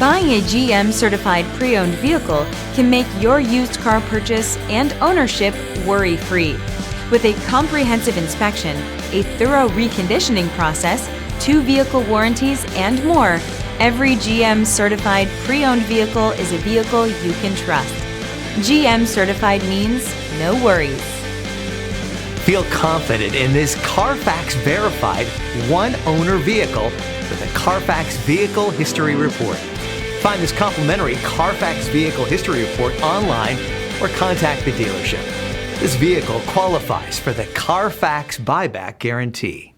Buying a GM certified pre-owned vehicle can make your used car purchase and ownership worry-free. With a comprehensive inspection, a thorough reconditioning process, 2 vehicle warranties, and more, every GM certified pre-owned vehicle is a vehicle you can trust. GM certified means no worries. Feel confident in this Carfax verified one-owner vehicle with a Carfax Vehicle History Report. Find this complimentary Carfax Vehicle History Report online or contact the dealership. This vehicle qualifies for the Carfax Buyback Guarantee.